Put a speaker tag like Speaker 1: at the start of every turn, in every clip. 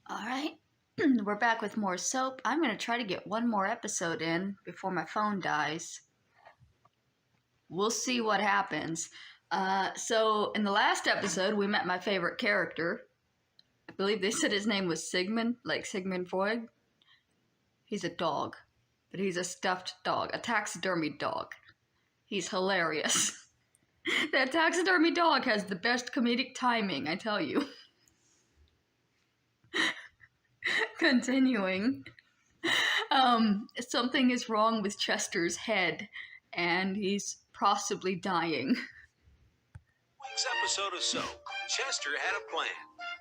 Speaker 1: All right, we're back with more soap. I'm going to try to get one more episode in before my phone dies. We'll see what happens. So, in the last episode, we met my favorite character. I believe they said his name was Sigmund, like Sigmund Freud. He's a dog, but he's a stuffed dog, a taxidermy dog. He's hilarious. That taxidermy dog has the best comedic timing, I tell you. Continuing. Something is wrong with Chester's head, and he's possibly dying.
Speaker 2: Week's episode of SOAP, Chester had a plan.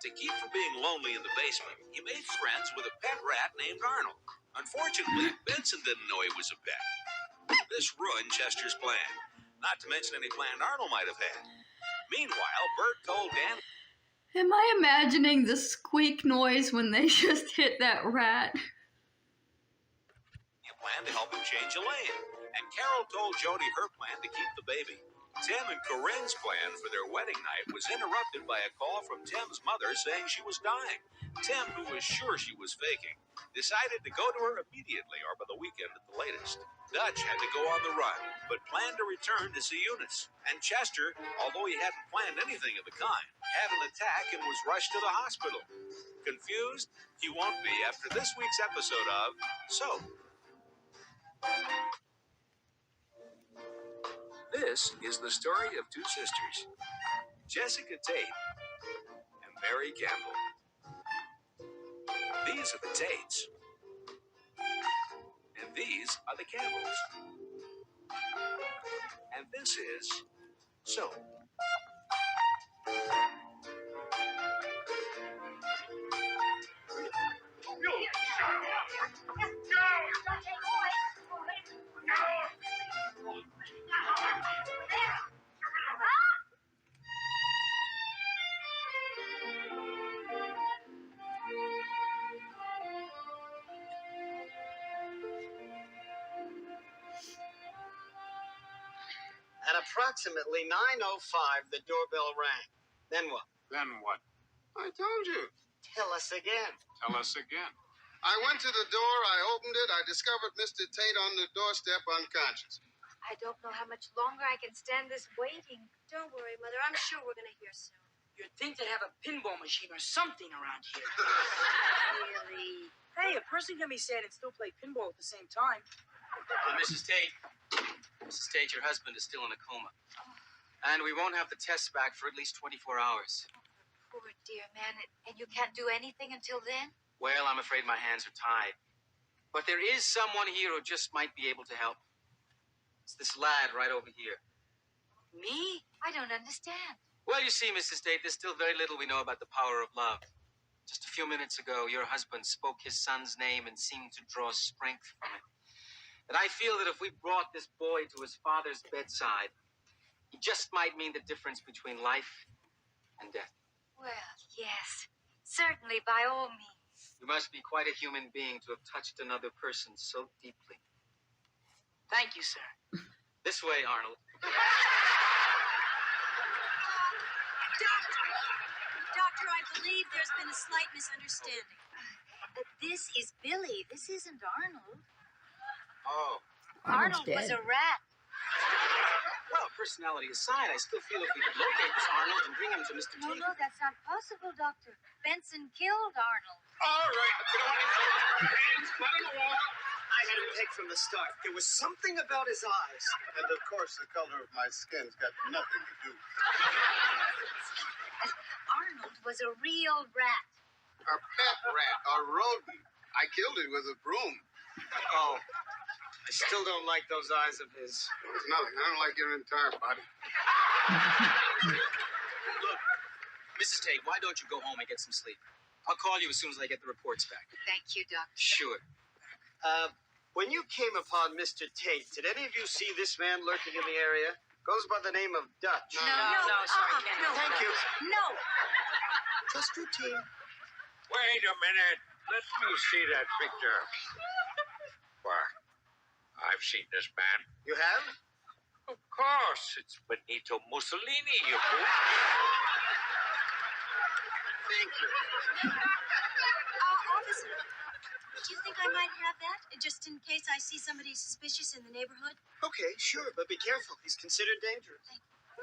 Speaker 2: To keep from being lonely in the basement, he made friends with a pet rat named Arnold. Unfortunately, Benson didn't know he was a pet. This ruined Chester's plan, not to mention any plan Arnold might have had. Meanwhile, Bert told Dan...
Speaker 1: Am I imagining the squeak noise when they just hit that rat?
Speaker 2: He planned to help him change a lane, and Carol told Jody her plan to keep the baby. Tim and Corinne's plan for their wedding night was interrupted by a call from Tim's mother saying she was dying. Tim, who was sure she was faking, decided to go to her immediately or by the weekend at the latest. Dutch had to go on the run, but planned to return to see Eunice. And Chester, although he hadn't planned anything of the kind, had an attack and was rushed to the hospital. Confused? He won't be after this week's episode of SOAP. This is the story of two sisters, Jessica Tate and Mary Campbell. These are the Tates, and these are the Campbells. And this is SOAP.
Speaker 3: At approximately 9:05, the doorbell rang. Then what?
Speaker 4: Then what? I told you.
Speaker 3: Tell us again.
Speaker 4: Tell us again.
Speaker 5: I went to the door, I opened it, I discovered Mr. Tate on the doorstep unconscious.
Speaker 6: I don't know how much longer I can stand this waiting. Don't worry, Mother. I'm sure we're going to hear soon.
Speaker 7: You'd think they'd have a pinball machine or something around here.
Speaker 6: Really?
Speaker 7: Hey, a person can be sad and still play pinball at the same time.
Speaker 3: Mrs. Tate. Mrs. Tate, your husband is still in a coma. And we won't have the tests back for at least 24 hours.
Speaker 6: Poor dear man. And you can't do anything until then?
Speaker 3: Well, I'm afraid my hands are tied. But there is someone here who just might be able to help. It's this lad right over here.
Speaker 6: Me? I don't understand.
Speaker 3: Well, you see, Mrs. Tate, there's still very little we know about the power of love. Just a few minutes ago, your husband spoke his son's name and seemed to draw strength from it. And I feel that if we brought this boy to his father's bedside, he just might mean the difference between life and death.
Speaker 6: Well, yes. Certainly, by all means.
Speaker 3: You must be quite a human being to have touched another person so deeply.
Speaker 7: Thank you, sir.
Speaker 3: This way, Arnold.
Speaker 6: Doctor, I believe there's been a slight misunderstanding. This is Billy. This isn't Arnold.
Speaker 3: Oh.
Speaker 6: Arnold was a rat.
Speaker 3: Well, personality aside, I still feel if we could locate this Arnold and bring him to Mr. Tate.
Speaker 6: No, that's not possible, Doctor. Benson killed Arnold.
Speaker 5: All right, hands flat on the wall.
Speaker 3: I had him pegged from the start. There was something about his eyes.
Speaker 5: And of course, the color of my skin's got nothing to do with
Speaker 6: Arnold was a real rat.
Speaker 5: it. A pet rat, a rodent. I killed it with a broom.
Speaker 3: Oh. I still don't like those eyes of his.
Speaker 5: It's nothing. I don't like your entire body.
Speaker 3: Look, Mrs. Tate, why don't you go home and get some sleep? I'll call you as soon as I get the reports back.
Speaker 6: Thank you, Doctor.
Speaker 3: Sure. When you came upon Mr. Tate, did any of you see this man lurking in the area? Goes by the name of Dutch.
Speaker 7: No, sorry, can't.
Speaker 6: No.
Speaker 3: Thank you.
Speaker 6: No.
Speaker 3: Just routine.
Speaker 4: Wait a minute. Let me see that picture. Why, I've seen this man.
Speaker 3: You have?
Speaker 4: Of course, it's Benito Mussolini, you fool.
Speaker 3: Thank you.
Speaker 6: isn't it? Do you think I might have that? Just in case I see somebody suspicious in the neighborhood?
Speaker 8: Okay, sure, but be careful. He's considered dangerous.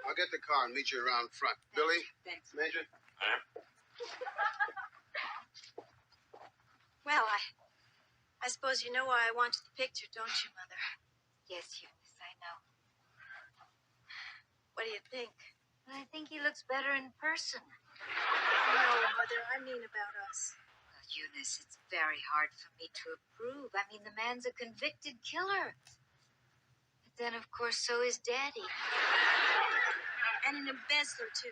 Speaker 5: I'll get the car and meet you around front. Billy?
Speaker 6: Thanks.
Speaker 5: Major?
Speaker 6: Well, I suppose you know why I wanted the picture, don't you, Mother?
Speaker 9: Yes, Eunice, I know.
Speaker 6: What do you think?
Speaker 9: I think he looks better in person.
Speaker 6: No, Mother, I mean about us.
Speaker 9: Well, Eunice, it's very hard for me to approve. I mean, the man's a convicted killer. But then, of course, so is Daddy.
Speaker 6: And an embezzler, too.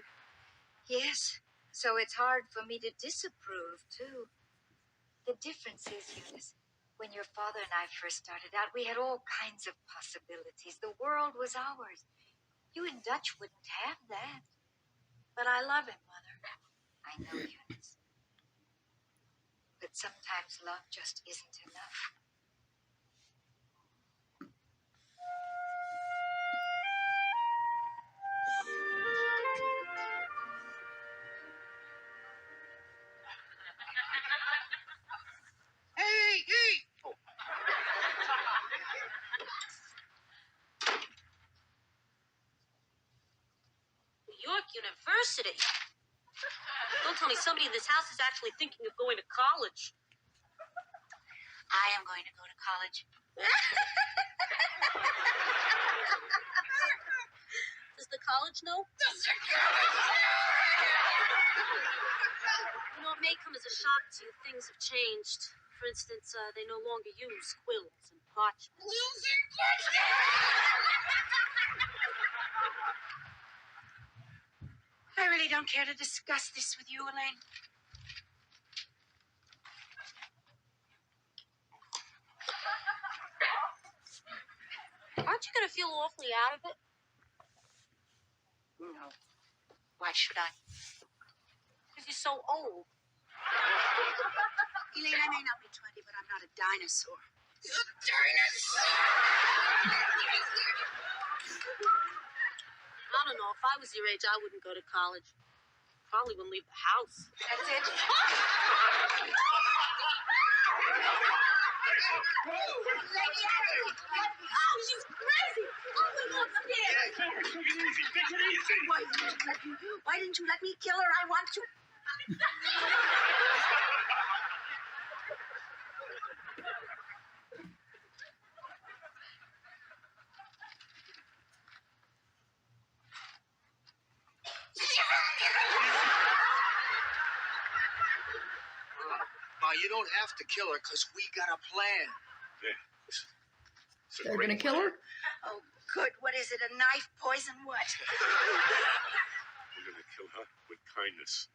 Speaker 9: Yes, so it's hard for me to disapprove, too. The difference is, Eunice, when your father and I first started out, we had all kinds of possibilities. The world was ours. You and Dutch wouldn't have that.
Speaker 6: But I love him, Mother.
Speaker 9: I know, Eunice. But sometimes love just isn't enough.
Speaker 8: Hey! Oh.
Speaker 10: New York University. Don't tell me somebody in this house is actually thinking of going to college.
Speaker 9: I am going to go to college.
Speaker 10: Does the college know? You know, it may come as a shock to you. Things have changed. For instance, they no longer use quills and parchment.
Speaker 7: I really don't care to discuss this with you, Elaine.
Speaker 10: Aren't you going to feel awfully out of it?
Speaker 7: No. Why should I?
Speaker 10: Because you're so old.
Speaker 7: Elaine, I may not be 20, but I'm not a dinosaur.
Speaker 10: I don't know. If I was your age, I wouldn't go to college. Probably wouldn't leave the house.
Speaker 7: That's it.
Speaker 10: Oh, she's crazy! Oh, look, I'm dead!
Speaker 7: Why didn't you let me kill her? I want to.
Speaker 8: Ma, you don't have to kill her, because we got a plan.
Speaker 1: They're gonna kill her?
Speaker 7: Oh, good. What is it? A knife, poison, what?
Speaker 4: We're going to kill her with kindness.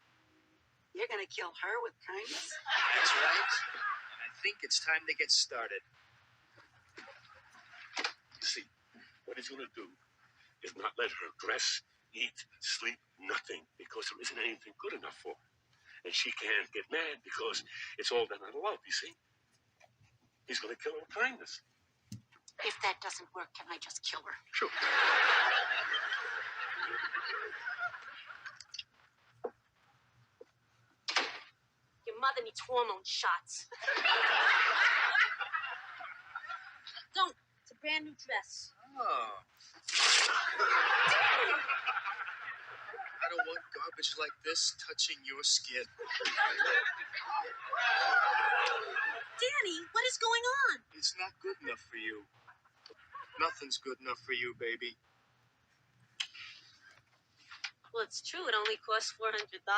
Speaker 7: You're gonna kill her with kindness?
Speaker 8: That's right. And I think it's time to get started.
Speaker 4: See, what he's going to do is not let her dress, eat, sleep, nothing, because there isn't anything good enough for her. And she can't get mad because it's all done out of love, you see? He's going to kill her with kindness.
Speaker 7: If that doesn't work, can I just kill her?
Speaker 4: Sure.
Speaker 10: Your mother needs hormone shots. Don't. It's a brand new dress.
Speaker 8: Oh. I don't want garbage like this touching your skin.
Speaker 10: Danny, what is going on?
Speaker 8: It's not good enough for you. Nothing's good enough for you, baby.
Speaker 10: Well, it's true. It only costs $400. But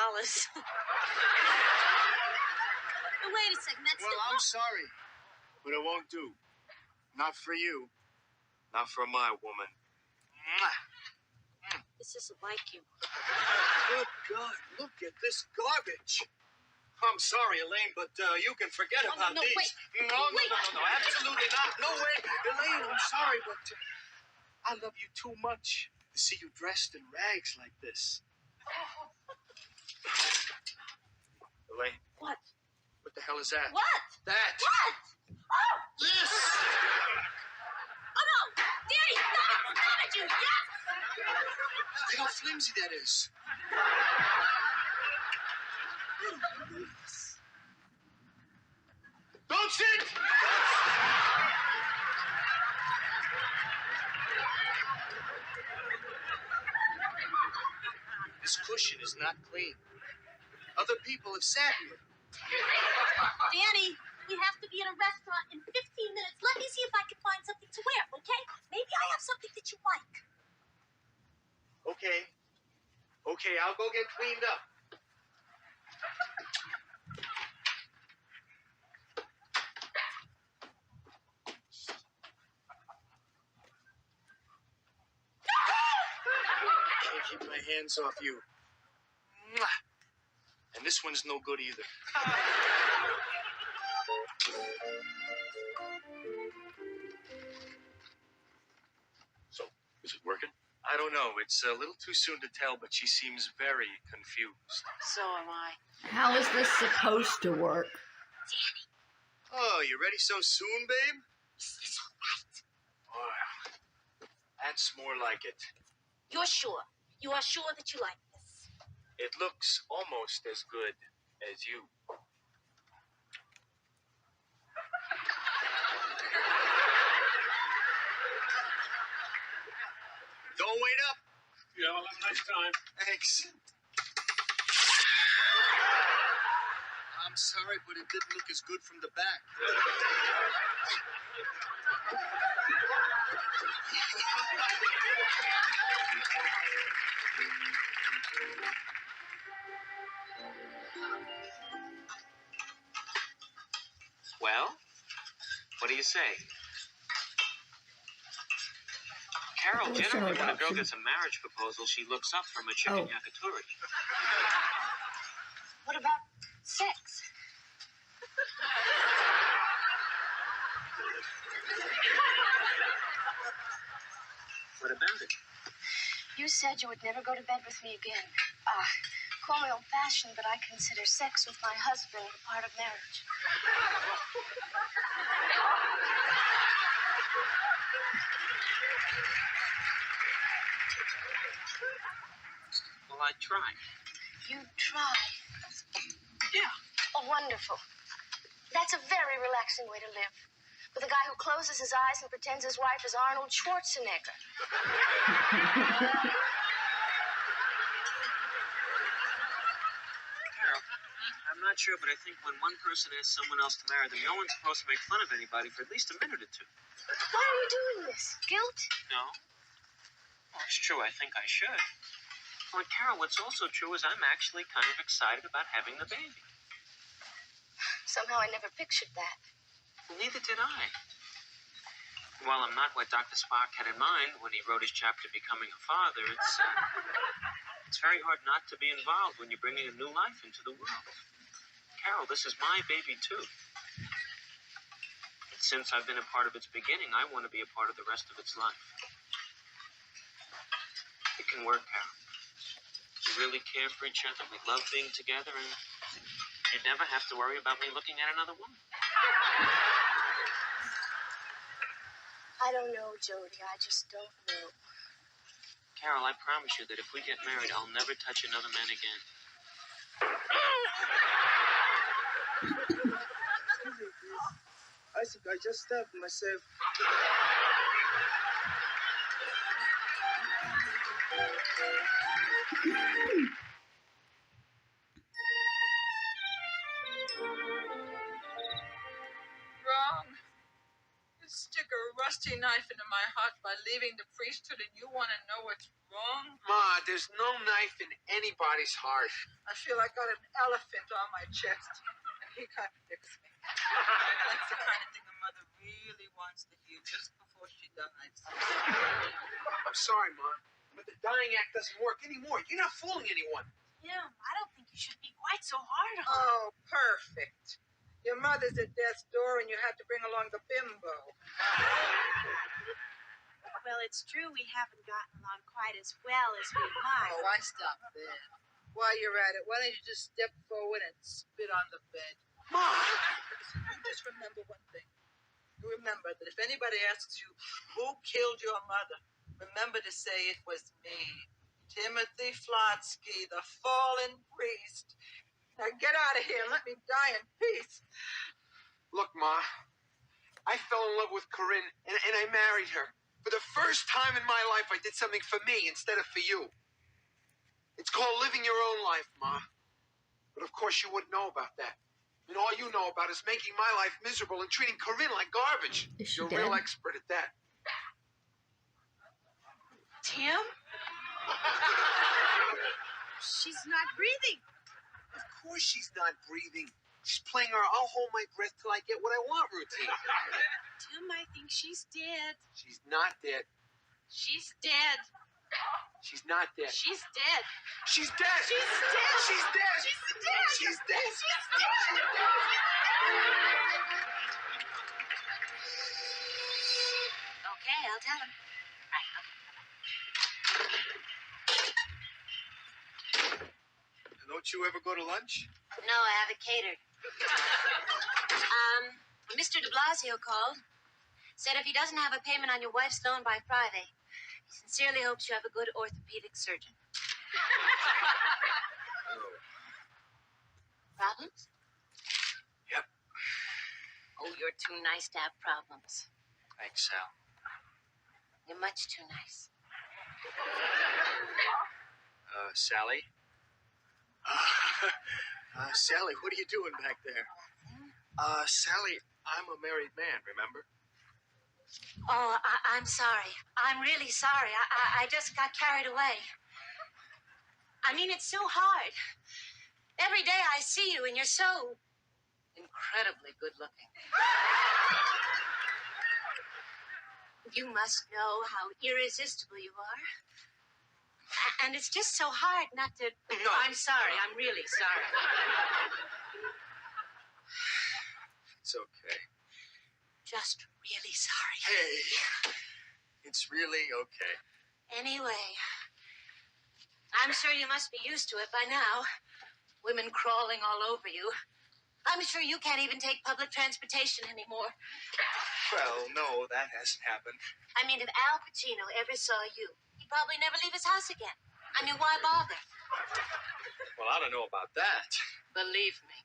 Speaker 10: wait a second. That's
Speaker 8: Well, I'm sorry, but it won't do. Not for you. Not for my woman. Mwah.
Speaker 10: This isn't like you.
Speaker 8: Good God, look at this garbage. I'm sorry, Elaine, but you can forget about
Speaker 10: no,
Speaker 8: these.
Speaker 10: wait.
Speaker 8: No, absolutely not. No way. Elaine, I'm sorry, but I love you too much to see you dressed in rags like this. Elaine.
Speaker 10: What?
Speaker 8: What the hell is that?
Speaker 10: What?
Speaker 8: That.
Speaker 10: What? Oh!
Speaker 8: This.
Speaker 10: Oh, no! Danny, stop! Stop it, you! Yes!
Speaker 8: Look at how flimsy that is. Announce it! This cushion is not clean. Other people have sat here.
Speaker 10: Danny, we have to be in a restaurant in 15 minutes. Let me see if I can find something to wear, okay? Maybe I have something that you like.
Speaker 8: Okay. Okay, I'll go get cleaned up. Can't keep my hands off you. Mwah. And this one's no good either.
Speaker 4: So, is it working?
Speaker 8: I don't know. It's a little too soon to tell, but she seems very confused.
Speaker 10: So am I.
Speaker 1: How is this supposed to work?
Speaker 8: Oh, you ready so soon, babe?
Speaker 10: Is this all right?
Speaker 8: Oh, that's more like it.
Speaker 10: You're sure? You are sure that you like this?
Speaker 8: It looks almost as good as you. Don't wait up.
Speaker 4: Yeah, well, have a nice time.
Speaker 8: Thanks. I'm sorry, but it didn't look as good from the back.
Speaker 3: Well, what do you say? Carol,
Speaker 1: What's
Speaker 3: generally
Speaker 1: her
Speaker 3: when a girl
Speaker 1: adoption?
Speaker 3: gets a marriage proposal, she looks up from a chicken
Speaker 1: Oh.
Speaker 3: yakitori.
Speaker 10: What about sex?
Speaker 3: What about it?
Speaker 11: You said you would never go to bed with me again. Call me old-fashioned, but I consider sex with my husband a part of marriage.
Speaker 3: Well, I try.
Speaker 11: You try.
Speaker 10: Yeah.
Speaker 11: Oh, wonderful. That's a very relaxing way to live. With a guy who closes his eyes and pretends his wife is Arnold Schwarzenegger.
Speaker 3: Carol, I'm not sure, but I think when one person asks someone else to marry them, no one's supposed to make fun of anybody for at least a minute or two.
Speaker 11: Why are you doing this? Guilt?
Speaker 3: No? Well, it's true, I think I should. But Carol, what's also true is I'm actually kind of excited about having the baby.
Speaker 11: Somehow I never pictured that.
Speaker 3: Well, neither did I. While I'm not what Dr. Spock had in mind when he wrote his chapter Becoming a Father, it's very hard not to be involved when you're bringing a new life into the world. Carol, this is my baby, too. And since I've been a part of its beginning, I want to be a part of the rest of its life. It can work, Carol. We really care for each other. We love being together, and you'd never have to worry about me looking at another woman.
Speaker 11: I don't know, Jody. I just don't know.
Speaker 3: Carol, I promise you that if we get married, I'll never touch another man again.
Speaker 8: I think I just stabbed myself.
Speaker 12: Wrong. You stick a rusty knife into my heart by leaving the priesthood, and you want to know what's wrong?
Speaker 7: Ma, there's no knife in anybody's heart.
Speaker 12: I feel I got an elephant on my chest, and he contradicts me. That's the kind of thing a mother really wants to hear just before she dies.
Speaker 7: I'm sorry, Ma, but the dying act doesn't work anymore. You're not fooling anyone.
Speaker 10: Tim, I don't think you should be quite so hard on her.
Speaker 12: Oh, perfect. Your mother's at death's door, and you have to bring along the bimbo.
Speaker 10: Well, it's true we haven't gotten along quite as well as we might.
Speaker 12: Oh, I stopped there. While you're at it, why don't you just step forward and spit on the bed?
Speaker 7: Ma!
Speaker 12: You just remember one thing. You remember that if anybody asks you who killed your mother, remember to say it was me, Timothy Flotsky, the fallen priest. Now get out of here and let me die in peace.
Speaker 7: Look, Ma, I fell in love with Corinne and I married her. For the first time in my life, I did something for me instead of for you. It's called living your own life, Ma. But of course you wouldn't know about that. And all you know about is making my life miserable and treating Corinne like garbage.
Speaker 1: Is she
Speaker 7: You're a
Speaker 1: dead?
Speaker 7: real expert at that.
Speaker 6: Tim? She's not breathing.
Speaker 7: Of course she's not breathing. She's playing her I'll hold my breath till I get what I want routine.
Speaker 6: Tim, I think she's dead.
Speaker 7: She's not dead.
Speaker 6: She's dead.
Speaker 7: She's not dead.
Speaker 6: She's dead.
Speaker 7: She's dead.
Speaker 6: She's dead.
Speaker 7: She's dead.
Speaker 6: She's dead.
Speaker 7: She's dead.
Speaker 6: Okay, I'll tell him.
Speaker 7: Don't you ever go to lunch?
Speaker 6: No, I have it catered. Mr. de Blasio called. Said if he doesn't have a payment on your wife's loan by Friday, he sincerely hopes you have a good orthopedic surgeon. Problems?
Speaker 7: Yep.
Speaker 6: Oh, you're too nice to have problems.
Speaker 7: Thanks, Sal.
Speaker 6: You're much too nice.
Speaker 7: Sally? Sally, what are you doing back there? Sally, I'm a married man, remember?
Speaker 6: Oh, I'm sorry. I'm really sorry. I just got carried away. I mean, it's so hard. Every day I see you and you're so incredibly good looking. You must know how irresistible you are. And it's just so hard not to...
Speaker 7: No.
Speaker 6: I'm sorry. I'm really sorry.
Speaker 7: It's okay.
Speaker 6: Just really sorry.
Speaker 7: Hey, it's really okay.
Speaker 6: Anyway, I'm sure you must be used to it by now. Women crawling all over you. I'm sure you can't even take public transportation anymore.
Speaker 7: Well, no, that hasn't happened.
Speaker 6: I mean, if Al Pacino ever saw you, he'd probably never leave his house again. I mean, why bother?
Speaker 7: Well, I don't know about that.
Speaker 6: Believe me.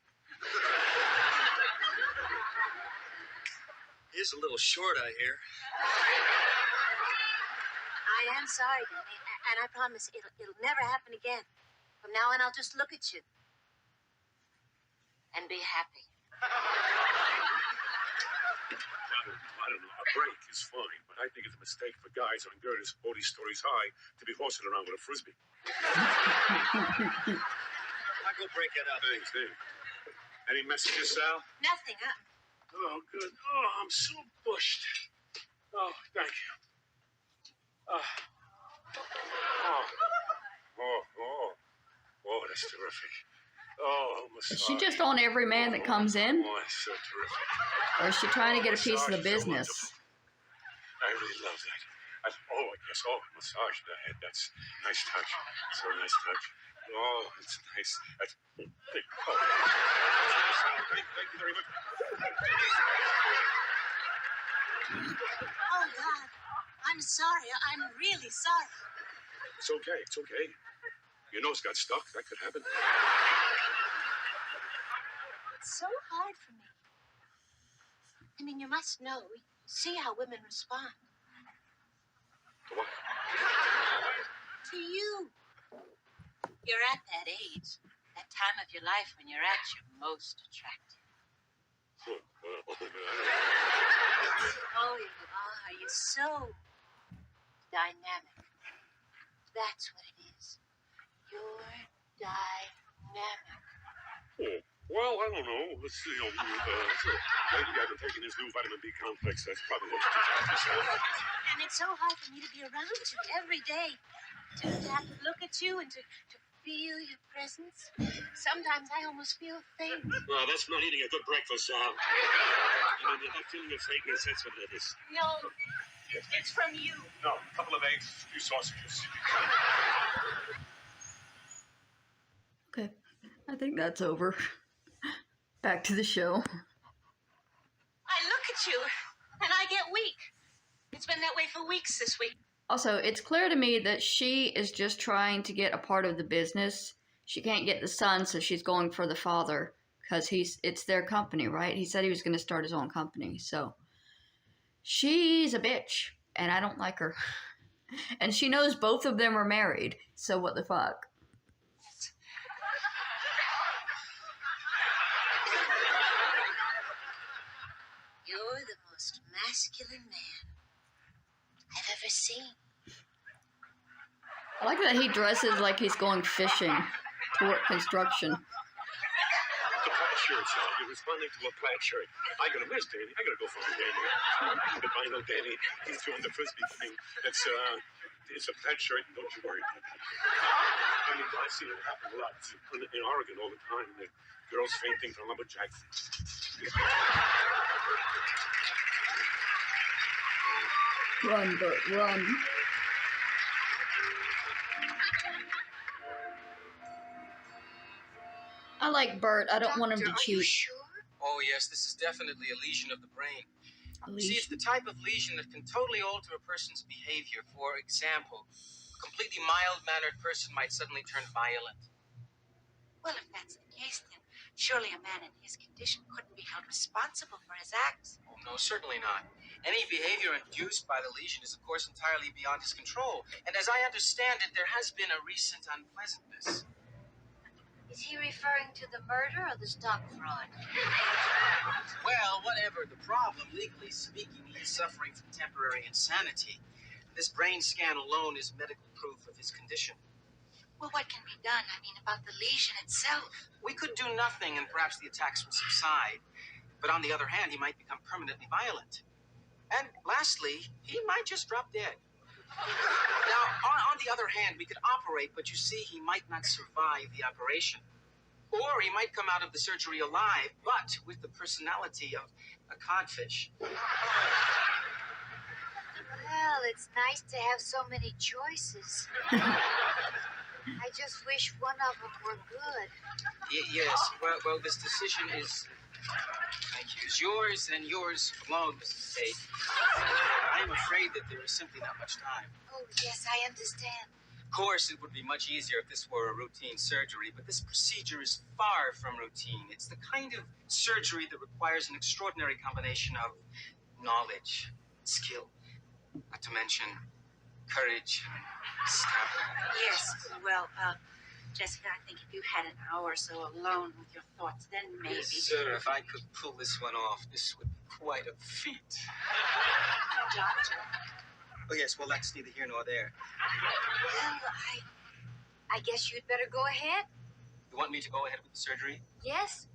Speaker 7: He's a little short, I hear.
Speaker 6: I am sorry, Danny, and I promise it'll never happen again. From now on, I'll just look at you and be happy.
Speaker 4: I don't know. A break is fine, but I think it's a mistake for guys on girders 40 stories high to be horsing around with a frisbee.
Speaker 7: I'll go break it up.
Speaker 4: Thanks, Dave. Any messages, Sal?
Speaker 6: Nothing, huh?
Speaker 4: Oh, good. Oh, I'm so bushed. Oh, thank you. Oh, that's terrific. Oh, massage.
Speaker 1: Is she just on every man that comes in?
Speaker 4: Oh, that's so terrific.
Speaker 1: Or is she trying to get a piece of the
Speaker 4: Massage is so
Speaker 1: business?
Speaker 4: wonderful. I really love that. Massage the head. That's nice touch. So nice touch. Oh, it's nice. That's. Oh. Thank you very much.
Speaker 6: Oh, God. I'm sorry. I'm really sorry.
Speaker 4: It's okay. It's okay. Your nose got stuck. That could happen.
Speaker 6: It's so hard for me. I mean, you must know. You see how women respond.
Speaker 4: To what?
Speaker 6: To you. You're at that age, that time of your life when you're at your most attractive. Oh, you are. You're so dynamic. That's what it is. You're dynamic.
Speaker 4: Oh, well, I don't know. Let's see. Lately I've been taking this new vitamin B complex. That's probably what
Speaker 6: And it's so hard for me to be around you every day. To have to look at you and to feel your presence. Sometimes I almost feel faint.
Speaker 4: Well, that's not eating a good breakfast, Sal. That feeling of faintness, that's what it is.
Speaker 6: No, it's from you.
Speaker 4: No, a couple of eggs, a few sausages.
Speaker 1: Okay, I think that's over. Back to the show.
Speaker 6: I look at you and I get weak. It's been that way for weeks this week.
Speaker 1: Also, it's clear to me that she is just trying to get a part of the business. She can't get the son, so she's going for the father. because it's their company, right? He said he was going to start his own company. So she's a bitch, and I don't like her. And she knows both of them are married. So what the fuck?
Speaker 6: You're the most masculine man I've ever seen.
Speaker 1: I like that he dresses like he's going fishing to work construction.
Speaker 4: The plaid shirt's out. You're responding to a plaid shirt. I gotta miss Danny. I gotta go find Danny. If I know Danny, he's doing the frisbee thing. It's a plaid shirt. Don't you worry about that. I mean, I see it happen a lot in Oregon all the time. The girls fainting for lumberjacks.
Speaker 1: Run, Bert, run. I like Bert. I don't want him to cheat.
Speaker 6: Are you sure?
Speaker 3: Oh, yes, this is definitely a lesion of the brain.
Speaker 1: A
Speaker 3: See, it's
Speaker 1: lesion?
Speaker 3: the type of lesion that can totally alter a person's behavior. For example, a completely mild-mannered person might suddenly turn violent.
Speaker 6: Well, if that's the case, then surely a man in his condition couldn't be held responsible for his acts.
Speaker 3: Oh, no, certainly not. Any behavior induced by the lesion is, of course, entirely beyond his control. And as I understand it, there has been a recent unpleasantness.
Speaker 9: Is he referring to the murder or the stock fraud?
Speaker 3: Well, whatever the problem, legally speaking, he is suffering from temporary insanity. This brain scan alone is medical proof of his condition.
Speaker 6: Well, what can be done? I mean, about the lesion itself.
Speaker 3: We could do nothing, and perhaps the attacks would subside. But on the other hand, he might become permanently violent. And lastly, he might just drop dead. Now, on the other hand, we could operate, but you see, he might not survive the operation. Or he might come out of the surgery alive, but with the personality of a codfish.
Speaker 9: Well, it's nice to have so many choices. I just wish one of them were good.
Speaker 3: Yes, well, this decision is... Thank you. Is yours and yours alone, Mrs. Tate. I am afraid that there is simply not much time.
Speaker 9: Oh, yes, I understand.
Speaker 3: Of course, it would be much easier if this were a routine surgery, but this procedure is far from routine. It's the kind of surgery that requires an extraordinary combination of knowledge, skill, not to mention courage and stamina.
Speaker 6: Yes, well, Jessica, I think if you had an hour or so alone with your thoughts, then maybe...
Speaker 3: Yes, sir, if I could pull this one off, this would be quite a feat.
Speaker 6: Doctor.
Speaker 3: Oh, yes, well, that's neither here nor there.
Speaker 9: Well, I guess you'd better go ahead.
Speaker 3: You want me to go ahead with the surgery?
Speaker 9: Yes?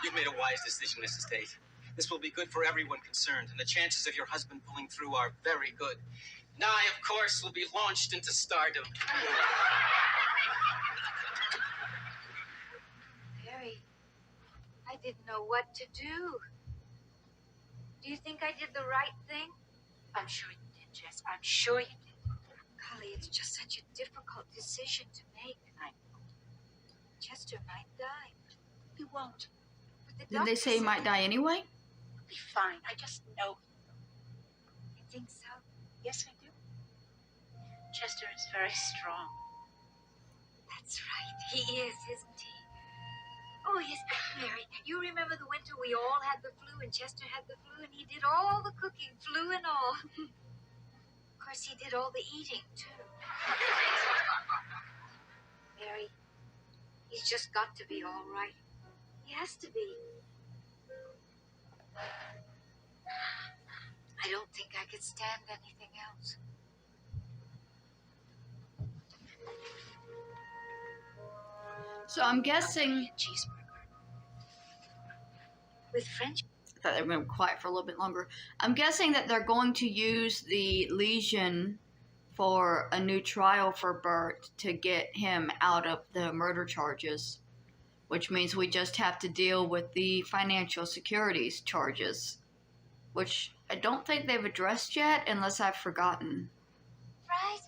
Speaker 3: You've made a wise decision, Mrs. Tate. This will be good for everyone concerned, and the chances of your husband pulling through are very good. Now, I, of course, will be launched into stardom.
Speaker 9: Harry, I didn't know what to do. Do you think I did the right thing?
Speaker 6: I'm sure you did, Jess. I'm sure you did.
Speaker 9: Golly, it's just such a difficult decision to make. Chester might die.
Speaker 6: He won't.
Speaker 9: But the
Speaker 1: Did they say he
Speaker 9: doctor
Speaker 1: might
Speaker 9: said-
Speaker 1: die anyway?
Speaker 6: He'll be fine. I just know.
Speaker 9: You think so?
Speaker 6: Yes, I do. Chester is very strong.
Speaker 9: That's right. He is, isn't he? Oh, yes, Mary. You remember the winter we all had the flu and Chester had the flu and he did all the cooking, flu and all. Of course, he did all the eating, too. Mary, he's just got to be all right. He has to be. I don't think I could stand anything else.
Speaker 1: So I'm guessing...
Speaker 6: Cheeseburger.
Speaker 9: With French.
Speaker 1: I thought they were going to be quiet for a little bit longer. I'm guessing that they're going to use the lesion for a new trial for Bert to get him out of the murder charges, which means we just have to deal with the financial securities charges, which I don't think they've addressed yet unless I've forgotten.
Speaker 9: Right?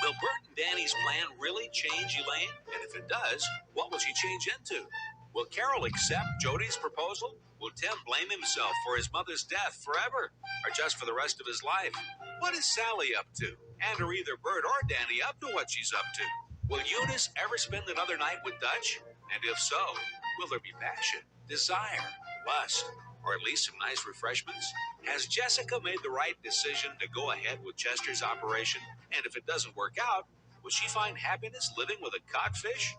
Speaker 2: Will Bert and Danny's plan really change Elaine? And if it does, what will she change into? Will Carol accept Jody's proposal? Will Tim blame himself for his mother's death forever? or just for the rest of his life? What is Sally up to? And are either Bert or Danny up to what she's up to? Will Eunice ever spend another night with Dutch? And if so, will there be passion, desire, lust, or at least some nice refreshments? Has Jessica made the right decision to go ahead with Chester's operation? And if it doesn't work out, will she find happiness living with a codfish?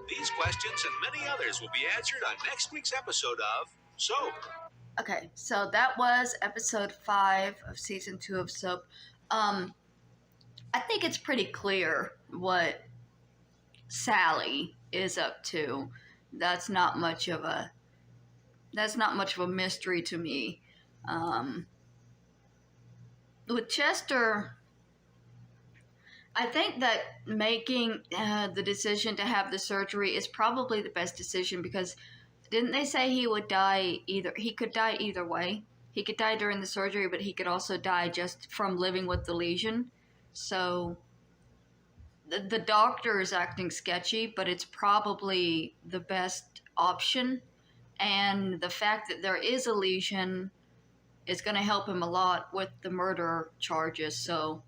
Speaker 2: These questions and many others will be answered on next week's episode of SOAP.
Speaker 1: Okay, so that was episode 5 of season 2 of SOAP. I think it's pretty clear what Sally is up to. That's not much of a mystery to me. With Chester, I think that making the decision to have the surgery is probably the best decision, because didn't they say he would die either? He could die either way. He could die during the surgery, but he could also die just from living with the lesion. So the doctor is acting sketchy, but it's probably the best option. And the fact that there is a lesion is going to help him a lot with the murder charges. So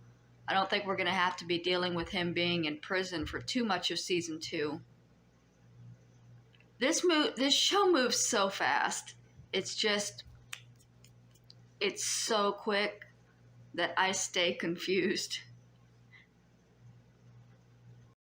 Speaker 1: I don't think we're going to have to be dealing with him being in prison for too much of season 2. This show moves so fast. It's so quick that I stay confused.